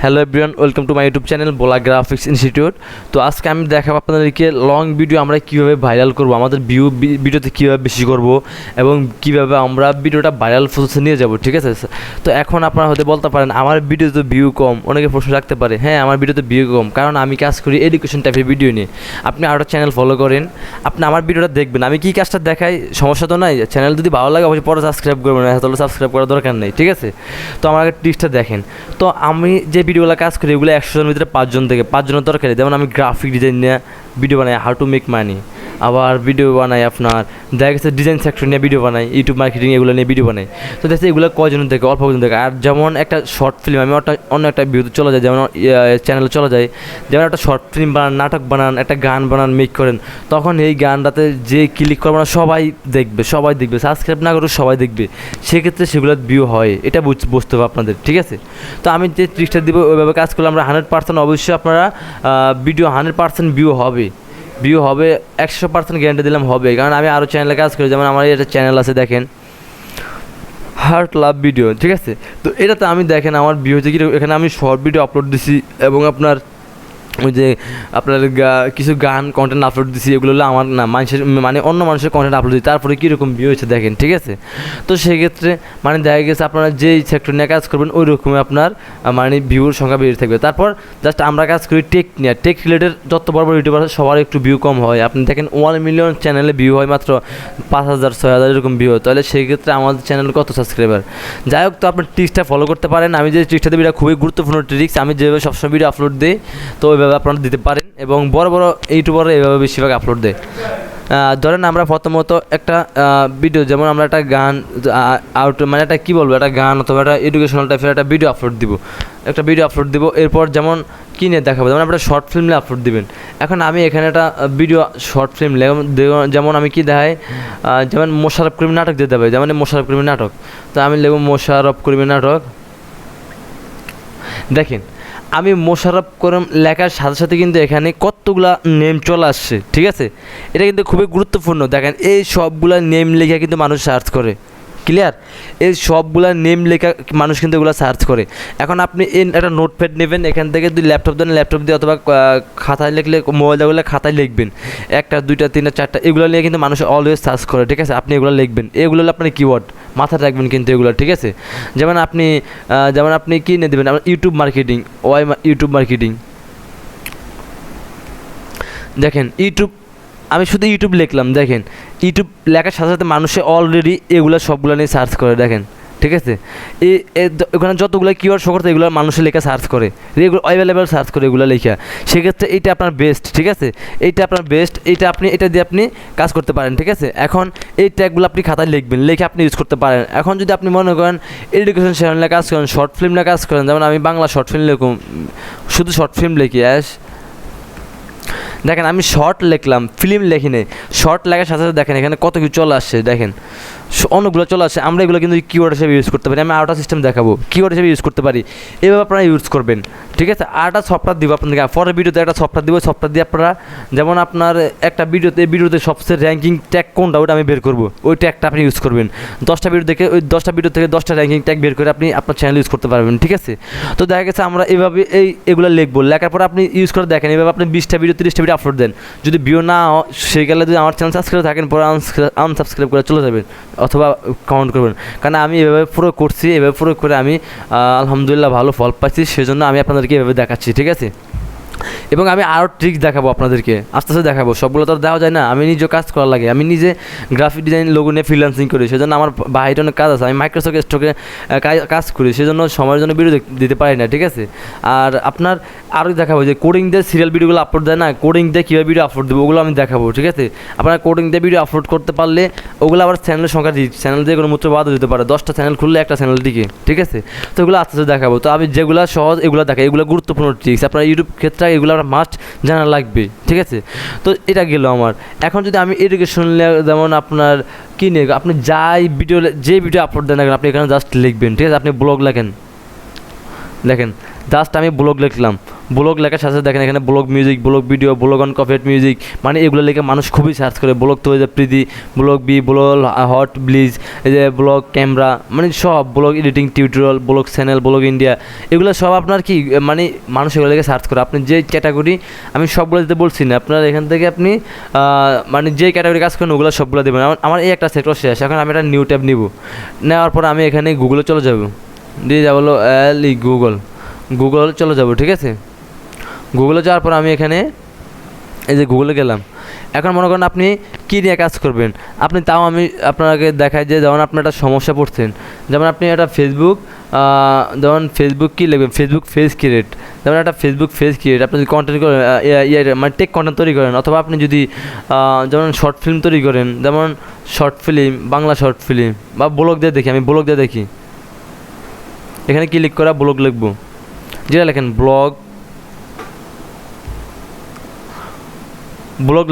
Hello everyone, welcome to my YouTube channel বোলা graphics institute. তো আজকে আমি দেখাবো আপনাদেরকে লং ভিডিও আমরা কীভাবে ভাইরাল করব, আমাদের ভিডিওতে কীভাবে বেশি করব এবং কীভাবে আমরা ভিডিওটা ভাইরাল প্রসেসে নিয়ে যাব। ঠিক আছে, তো এখন আপনারা হয়তো বলতে পারেন আমার ভিডিওতে ভিউ কম, অনেকে প্রশ্ন রাখতে পারে। হ্যাঁ, আমার ভিডিওতে ভিউ কম কারণ আমি কাজ করি এডুকেশন টাইপের ভিডিও নিয়ে। আপনি আরও চ্যানেল ফলো করেন, আপনি আমার ভিডিওটা দেখবেন, আমি কী কাজটা দেখাই, সমস্যা তো নাই। চ্যানেল যদি ভালো লাগে অবশ্যই পরে সাবস্ক্রাইব করবেন, তাহলে সাবস্ক্রাইব করার দরকার নেই। ঠিক আছে, তো আমার টিপসটা দেখেন। তো আমি যে ভিডিওগুলো কাজ করি এগুলো 100 জনের ভিতরে 5 জন থেকে 5 জনের দরকারি। যেমন আমি গ্রাফিক ডিজাইন নিয়ে ভিডিও বানাই, হাউ টু মেক মানি, আবার ভিডিও বানাই আপনার দেখা গেছে ডিজাইন সেকশন নিয়ে ভিডিও বানাই, ইউটিউব মার্কেটিং এগুলো নিয়ে ভিডিও বানাই। তো দেখছি এগুলো কয়জনের থেকে, অল্প কজন থেকে। আর যেমন একটা শর্ট ফিল্ম আমি অন্য একটা ভিডিওতে চলে যাই, যেমন চ্যানেলে চলে যায়, যেমন একটা শর্ট ফিল্ম বানান, নাটক বানান, একটা গান বানান, মেক করেন, তখন এই গানটাতে যে ক্লিক করবো না সবাই দেখবে, সাবস্ক্রাইব না করবে সবাই দেখবে, সেক্ষেত্রে সেগুলো ভিউ হয়। এটা বুঝতে হবে আপনাদের। ঠিক আছে, তো আমি যে ট্রিক্সটা দিব ওইভাবে কাজ করলে আমরা 100% অবশ্যই আপনারা ভিডিও 100% ভিউ হবে, 100% গ্যারান্টি দিলাম হবে। কারণ আমি আরও চ্যানেলে কাজ করি, যেমন আমার একটা চ্যানেল আছে দেখেন, হার্ট লাভ ভিডিও। ঠিক আছে, তো এটাতে আমি দেখেন আমার ভিউ হচ্ছে কি, এখানে আমি শর্ট ভিডিও আপলোড দিছি এবং আপনার ওই যে আপনার কিছু গান কন্টেন্ট আপলোড দিছি, এগুলো হলো আমার না, মানুষের মানে অন্য মানুষের কন্টেন্ট আপলোড দিই, তারপরে কীরকম ভিউ হয়েছে দেখেন। ঠিক আছে, তো সেক্ষেত্রে মানে দেখা গেছে আপনারা যেই সেক্টর নিয়ে কাজ করবেন ওই রকমই আপনার মানে ভিউর সংখ্যা বেড়ে থাকবে। তারপর জাস্ট আমরা কাজ করি টেক নিয়ে, টেক রিলেটেড যত বড় বড় ইউটিউবার আছে সবার একটু ভিউ কম হয়। আপনি দেখেন 1 মিলিয়ন চ্যানেলে ভিউ হয় মাত্র 5,000 6,000 এরকম ভিউ হয়, তাহলে সেই ক্ষেত্রে আমাদের চ্যানেল কত সাবস্ক্রাইবার। যাই হোক, তো আপনার ট্রিক্সটা ফলো করতে পারেন। আমি যে ট্রিক্সটা দিই এটা খুবই গুরুত্বপূর্ণ ট্রিক্স, আমি যেভাবে সবসময় ভিডিও আপলোড দিই তো ওইভাবে আপনারা দিতে পারেন, এবং বড় বড় ইউটিউবাররা এইভাবে বেশিরভাগ আপলোড দেয়। ধরেন আমরা প্রথমত একটা ভিডিও, যেমন আমরা একটা গান মানে একটা কী বলবো, একটা গান অথবা একটা এডুকেশনাল টাইপের একটা ভিডিও আপলোড দিব। এরপর যেমন কী নিয়ে দেখাবো, যেমন আপনারা শর্ট ফিল্মে আপলোড দিবেন। এখন আমি এখানে একটা ভিডিও শর্ট ফিল্ম যেমন আমি কী দেখাই, যেমন মোশাররফ করিমের নাটক দিতে হবে, যেমন মোশাররফ করিমের নাটক। তো আমি লিখব মোশাররফ করিমের নাটক। দেখেন আমি মোশাররফ করিম লেখার সাথে সাথে কিন্তু এখানে কতগুলা নেম চলে আসছে। ঠিক আছে, এটা কিন্তু খুবই গুরুত্বপূর্ণ। দেখেন এই সবগুলা নেম লেখা কিন্তু মানুষ সার্চ করে, ক্লিয়ার? এই সবগুলা নেম লেখা মানুষ কিন্তু এগুলো সার্চ করে। এখন আপনি একটা নোটপ্যাড নেবেন, এখান থেকে যদি ল্যাপটপ দেন ল্যাপটপ দিয়ে, অথবা খাতায় লিখলে মোবাইল দেখলে খাতায় লিখবেন, 1টা 2টা 3টা 4টা এগুলো নিয়ে কিন্তু মানুষ অলওয়েজ সার্চ করে। ঠিক আছে, আপনি এগুলো লিখবেন, এগুলো হলো আপনার কিওয়ার্ড, মাথায় রাখবেন কিন্তু এগুলো। ঠিক আছে, যেমন আপনি কী নিয়ে দেবেন, আপনার ইউটিউব মার্কেটিং। দেখেন আমি শুধু ইউটিউব লিখলাম, দেখেন ইউটিউব লেখার সাথে সাথে মানুষে অলরেডি এগুলো সবগুলো নিয়ে সার্চ করে। দেখেন, ঠিক আছে, ওখানে যতগুলো কিওয়ার্ড শো করতে এগুলো মানুষের লেখা সার্চ করে, এগুলো অ্যাভেলেবেল সার্চ করে এগুলো লেখা। সেক্ষেত্রে এইটা আপনার বেস্ট। ঠিক আছে, এইটা আপনার বেস্ট, এটা দিয়ে আপনি কাজ করতে পারেন। ঠিক আছে, এখন এই ট্যাগগুলো আপনি খাতায় লিখবেন, লিখে আপনি ইউজ করতে পারেন। এখন যদি আপনি মনে করেন এডুকেশন চ্যানেলে কাজ করেন, শর্ট ফিল্মে কাজ করেন, যেমন আমি বাংলা শর্ট ফিল্ম লিখুন, শুধু শর্ট ফিল্ম লিখি। দেখেন আমি শর্ট লিখলাম, ফিল্ম লিখি নেই। শর্ট লেখার সাথে সাথে দেখেন এখানে কত কিছু চলে আসছে, দেখেন অনেকগুলো চলে আসছে। আমরা এগুলো কিন্তু কিওয়ার্ড হিসেবে ইউজ করতে পারি, আমি আরেকটা সিস্টেম দেখাবো, কিওয়ার্ড হিসেবে ইউজ করতে পারি, এভাবে আপনারা ইউজ করবেন। ঠিক আছে, আরেকটা সফটওয়্যার দিব আপনাদেরকে, পরের ভিডিওতে একটা সফটওয়্যার দিব, সফটওয়্যার দিয়ে আপনারা যেমন আপনার একটা ভিডিওতে সবচেয়ে র্যাঙ্কিং ট্যাগ কোনটা ওটা আমি বের করবো, ওই ট্যাগটা আপনি ইউজ করবেন। 10টা ভিডিও দেখে ওই 10টা ভিডিও থেকে 10টা র্যাঙ্কিং ট্যাগ বের করে আপনি আপনার চ্যানেল ইউজ করতে পারবেন। ঠিক আছে, তো দেখা গেছে আমরা এভাবে এগুলো লিখবো, লেখার পরে আপনি ইউজ করে দেখেন, এভাবে আপনি 20টা ভিডিও 30টা ভিডিও আপলোড দেন। যদি ভিউ না সেই গেলে যদি আমার চ্যানেল সাবস্ক্রাইব থাকেন, পরে আনসাবস্ক্রাইব করে চলে যাবেন অথবা কমেন্ট করবেন। কারণ আমি এভাবে প্রয়োগ করছি, এভাবে প্রয়োগ করে আমি আলহামদুলিল্লাহ ভালো ফল পাচ্ছি, সেজন্য আমি আপনাদেরকে এভাবে দেখাচ্ছি। ঠিক আছে, এবং আমি আরও ট্রিক্স দেখাবো আপনাদেরকে, আস্তে আস্তে দেখাবো, সবগুলো তো দেওয়া যায় না। আমি নিজে কাজ করা লাগে, আমি নিজে গ্রাফিক ডিজাইন লোগো নিয়ে ফ্রিল্যান্সিং করি, সেজন্য আমার বাইরে অনেক কাজ আছে। আমি মাইক্রোসফট স্টকে কাজ করি, সেজন্য সময়ের জন্য ভিডিও দিতে পারি না। ঠিক আছে, আর আপনার আরও দেখাবো যে কোডিং দিয়ে সিরিয়াল ভিডিওগুলো আপলোড দেয় না, কোডিং দিয়ে কীভাবে ভিডিও আপলোড দেবো ওগুলো আমি দেখাবো। ঠিক আছে, আপনারা কোডিং দিয়ে ভিডিও আপলোড করতে পারলে ওগুলো আবার চ্যানেলের সংখ্যা চ্যানেল দিয়ে কোনো মূত্র বাদও দিতে পারে, 10টা চ্যানেল খুললে একটা চ্যানেল দিকে। ঠিক আছে, তো এগুলো আস্তে আস্তে দেখাবো। তো আমি যেগুলো সহজ এগুলো দেখাই, এগুলো গুরুত্বপূর্ণ ট্রিক্স, আপনার ইউটিউব ক্ষেত্রে এগুলো মাস্ট জানা লাগবে। ঠিক আছে, তো এটা গেল আমার। এখন যদি আমি এডুকেশন যেমন আপনার কী নিয়ে আপনি যে ভিডিও আপলোড দেন না কেন, আপনি এখানে জাস্ট লিখবেন। ঠিক আছে, আপনি ব্লগ লেখেন, দেখেন জাস্ট আমি ব্লগ লিখলাম, ব্লগ লেখার সাথে দেখেন এখানে blog music, blog video, blog on copyright music, মানে এগুলো লেখে মানুষ খুবই সার্চ করে। ব্লগ তো হয়ে যায় প্রীতি, ব্লগ বি, ব্লগ হট ব্লিজ, এই যে ব্লগ ক্যামেরা, মানে সব blog editing tutorial, blog channel, blog India, এগুলো সব আপনার কি মানে মানুষ এগুলো লেগে সার্চ করে। আপনি যে ক্যাটাগরি, আমি সবগুলো দিতে বলছি না, আপনার এখান থেকে আপনি মানে যে ক্যাটাগরি কাজ করেন ওগুলো সবগুলো দেবেন। আমার এই একটা সেক্টর শেষ, এখন আমি একটা নিউ ট্যাব নিব, নেওয়ার পর আমি এখানে গুগলে চলে যাব, দিয়ে যাবো গুগল চলে যাব, ঠিক আছে। গুগলে যাওয়ার পর আমি এখানে এই যে গুগলে গেলাম। এখন মনে করেন আপনি কী নিয়ে কাজ করবেন, আপনি তাও আমি আপনাকে দেখাই যে যেমন আপনি একটা সমস্যা পড়ছেন, যেমন আপনি একটা ফেসবুক, যেমন ফেসবুক কী লিখবেন, ফেসবুক পেজ ক্রিয়েট, যেমন একটা ফেসবুক পেজ ক্রিয়েট, আপনি যদি কন্টেন্ট করেন, মানে টেক কন্টেন্ট তৈরি করেন, অথবা আপনি যদি যেমন শর্ট ফিল্ম তৈরি করেন, যেমন short film, Bangla short film, বা ব্লগ দিয়ে দেখি, আমি ব্লগ দিয়ে দেখি, এখানে ক্লিক করা ব্লগ লিখবো, যেটা লেখেন ব্লগ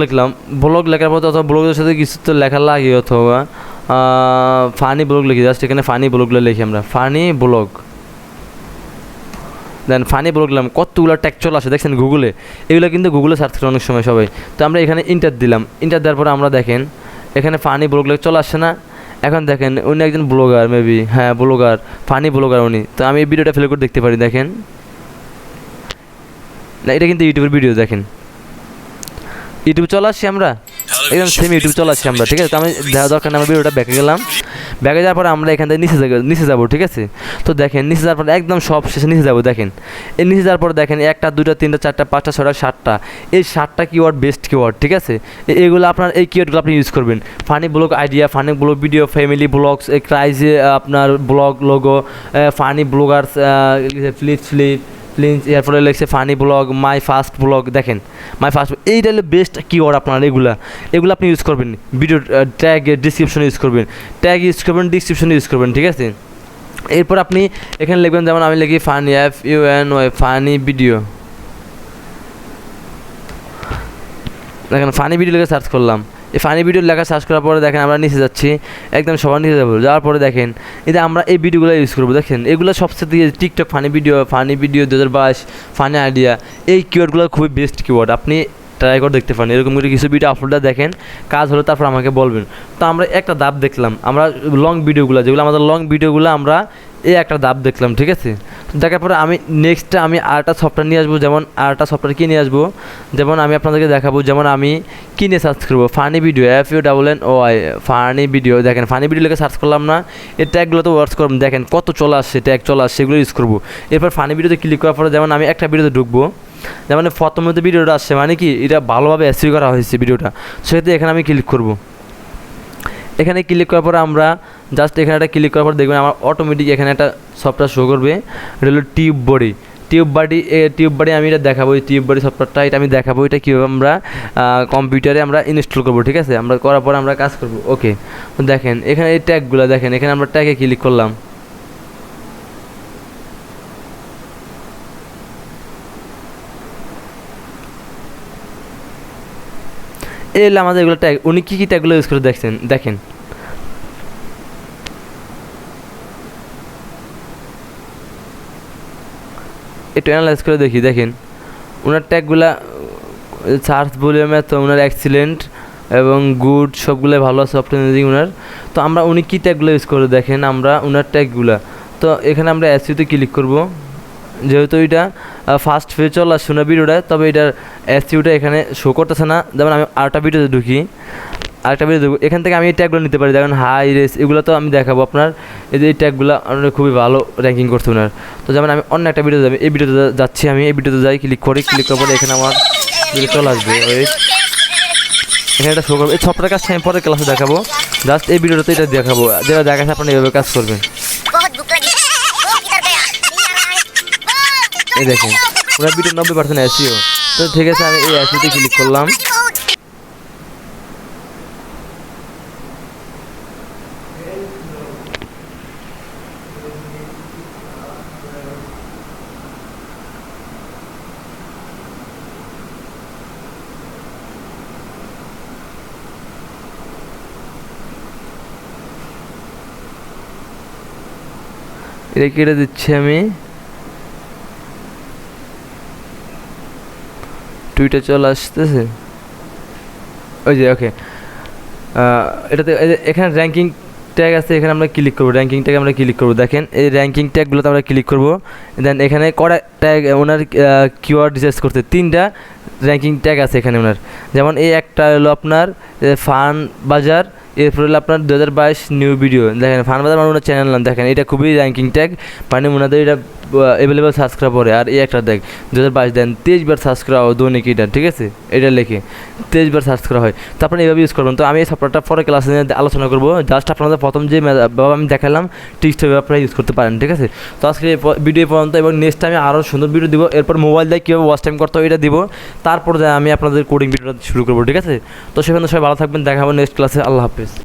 লিখলাম। ব্লগ লেখার পর অথবা ব্লগের সাথে কিছু তো লেখা লাগে, অথবা ফানি ব্লগ লিখি, জাস্ট এখানে ফানি ব্লগগুলো লিখি আমরা, ফানি ব্লগ, দেন ফানি ব্লগ লিখলাম। কতগুলো ট্যাগ চলে আসে দেখছেন গুগলে, এগুলো কিন্তু গুগলে সার্চ করে অনেক সময় সবাই। তো আমরা এখানে ইন্টার দিলাম, ইন্টার দেওয়ার পরে আমরা দেখেন এখানে ফানি ব্লগ লিখে চলে আসছে না। এখন দেখেন উনি একজন ব্লগার, মেবি, হ্যাঁ ব্লগার, ফানি ব্লগার উনি। তো আমি এই ভিডিওটা ফেলে করে দেখতে পারি, দেখেন না, এটা কিন্তু ইউটিউবের ভিডিও, দেখেন ইউটিউব চলে আসছি আমরা, একদম সেম ইউটিউব চলে আসছি আমরা, ঠিক আছে। তো আমি দেখা দরকার আমার ভিডিওটা ব্যাকে গেলাম, ব্যাকে যাওয়ার পরে আমরা এখান থেকে নিচে যাবো, ঠিক আছে। তো দেখেন নিচে যাওয়ার পরে একদম সব শেষে নিচে যাবো, দেখেন এই নিচে যাওয়ার পরে দেখেন 1টা 2টা 3টা 4টা 5টা 6টা 7টা, এই 7টা কিওয়ার্ড বেস্ট কিওয়ার্ড, ঠিক আছে। এইগুলো আপনার এই কিওয়ার্ডগুলো আপনি ইউজ করবেন। Funny blog idea, funny blog video, family blogs, ক্রাইজে আপনার blog logo, funny bloggers, please, এরপরে লিখছে funny blog, my first blog, দেখেন মাই ফার্স্ট, এইটা হলো বেস্ট কিওয়ার্ড আপনার। এগুলো আপনি ইউজ করবেন, ভিডিও ট্যাগ ডিসক্রিপশনে ইউজ করবেন, ডিসক্রিপশনে ইউজ করবেন, ঠিক আছে। এরপর আপনি এখানে লিখবেন, যেমন আমি লিখি ফানি, FUNY, ফানি ভিডিও, দেখেন ফানি ভিডিও লিখে সার্চ করলাম। এই ফানি ভিডিও লেখা সার্চ করার পরে দেখেন আমরা নিচে যাচ্ছি, একদম সবার নিচে যাবো। যাওয়ার পরে দেখেন এটা আমরা এই ভিডিওগুলো ইউজ করবো, দেখেন এগুলো সবচেয়ে TikTok funny video 2022, funny idea, এই কিওয়ার্ডগুলো খুবই বেস্ট কিওয়ার্ড, আপনি ট্রাই করে দেখতে পারেন। এরকম করে কিছু ভিডিও আপলোডটা দেখেন, কাজ হলো তারপর আমাকে বলবেন। তো আমরা একটা ধাপ দেখলাম, আমরা লং ভিডিওগুলো যেগুলো আমাদের লং ভিডিওগুলো আমরা এই একটা ধাপ দেখলাম, ঠিক আছে। দেখার পরে আমি নেক্সটটা আমি আরেকটা সফটওয়্যার নিয়ে আসবো, যেমন আরেকটা সফটওয়্যার কিনে নিয়ে আসবো, যেমন আমি আপনাদেরকে দেখাবো, যেমন আমি কিনে সার্চ করবো funny video, FUNNY, funny video, দেখেন ফানি ভিডিও লিখে সার্চ করলাম না, এই ট্যাগগুলো তো ওয়ার্কস করবো, দেখেন কত চলে আসছে, ট্যাগ চলে আসছে, সেগুলো ইউজ করবো। এরপর ফানি ভিডিওতে ক্লিক করার পরে যেমন আমি একটা ভিডিওতে ঢুকবো, যেমন প্রথমত ভিডিওটা আসছে, মানে কি এটা ভালোভাবে SEO করা হয়েছে ভিডিওটা, সেক্ষেত্রে এখানে আমি ক্লিক করবো। এখানে ক্লিক করার পরে আমরা জাস্ট এখানে একটা ক্লিক করার পর দেখবেন আমার অটোমেটিক এখানে একটা সফটওয়্যার শো করবে, এটা হলো টিউব বডি আমি এটা দেখাবো, এই টিউব বডি সফটওয়্যারটা এটা আমি দেখাবো, এটা কীভাবে আমরা কম্পিউটারে আমরা ইনস্টল করবো, ঠিক আছে। আমরা করার পর আমরা কাজ করবো, ওকে। দেখেন এখানে এই ট্যাগগুলো দেখেন, এখানে আমরা ট্যাগে ক্লিক করলাম, এলে আমাদের এগুলো ট্যাগ, উনি কী ট্যাগগুলো ইউজ করে দেখেন একটু অ্যানালাইজ করে দেখেন ওনার ট্যাগগুলা সার্চ ভলিউমে তো ওনার এক্সিলেন্ট এবং গুড সবগুলো ভালো সফটওয়্যার ওনার। তো আমরা উনি কী ট্যাগগুলো ইউজ করে দেখেন, আমরা ওনার ট্যাগগুলা, তো এখানে আমরা SEOতে ক্লিক করব, যেহেতু এটা ফার্স্ট পেজ চলে আসছে না ভিডিওটা, তবে এটার SEOটা এখানে শো করতেছে না। যেমন আমি আরেকটা ভিডিওতে ঢুকি, এখান থেকে আমি এই ট্যাগগুলো নিতে পারি, যেমন হাই রেস, এগুলো তো আমি দেখাবো আপনার, এই যে এই ট্যাগগুলো আপনার খুবই ভালো র্যাঙ্কিং করছে ওনার। তো যেমন আমি অন্য একটা ভিডিও যাবো, এই ভিডিওতে যাচ্ছি, আমি এই ভিডিওতে যাই, ক্লিক করার পরে এখানে আমার ভিডিও চলে আসবে, এখানে একটা শো করবো। এই সফটওয়্যার কাজটা আমি পরের ক্লাসে দেখাবো, জাস্ট এই ভিডিওতে এটা দেখাবো, যেটা দেখাচ্ছে আপনারা এইভাবে কাজ করবেন। এই দেখেন ওনার ভিডিও 90% SEO। তো ঠিক আছে, আমি এই SEOতে ক্লিক করলাম, এটা কেটে দিচ্ছি আমি, টুইটার চলে আসতেছে, ওই যে ওকে। এটাতে এখানে র্যাঙ্কিং ট্যাগ আছে, এখানে আমরা ক্লিক করবো, র্যাঙ্কিং ট্যাগ আমরা ক্লিক করবো। দেখেন এই র্যাঙ্কিং ট্যাগগুলোতে আমরা ক্লিক করবো। দেন এখানে কটা ট্যাগ ওনার কিওয়ার্ড রিসার্চ করতে 3টা র্যাঙ্কিং ট্যাগ আছে এখানে ওনার। যেমন এই একটা হলো আপনার ফান বাজার, এরপর হলো আপনার 2022 নিউ ভিডিও। দেখেন ফান বাজার মানে ওনার চ্যানেল নাম, দেখেন এটা খুবই র্যাঙ্কিং ট্যাগ, মানে ওনাদের এটা অ্যাভেলেবেল সাবস্ক্রাইব করে। আর এই একটা দেখ 2022 দেন 23 বার সাবস্ক্রাইব দৈনিক, এটা ঠিক আছে, এটা লেখে 23 বার সাবস্ক্রাইব হয়। তো আপনারা এইভাবে ইউজ করবেন। তো আমি এই সফটওয়্যারটা পরে ক্লাসে আলোচনা করবো, জাস্ট আপনাদের প্রথম যে আমি দেখালাম টিপসটা আপনারা ইউজ করতে পারেন, ঠিক আছে। তো আজকে ভিডিও পর্যন্ত, এবং নেক্সট টাইমে আরও সুন্দর ভিডিও দিব। এরপর মোবাইল দিয়ে কীভাবে ওয়াচ টাইম করতে হবে এটা দিব, তারপর আমি আপনাদের কোডিং ভিডিওটা শুরু করবো, ঠিক আছে। তো সেখানে সবাই ভালো থাকবেন, দেখা হবে নেক্সট ক্লাসে। আল্লাহ হাফিজ।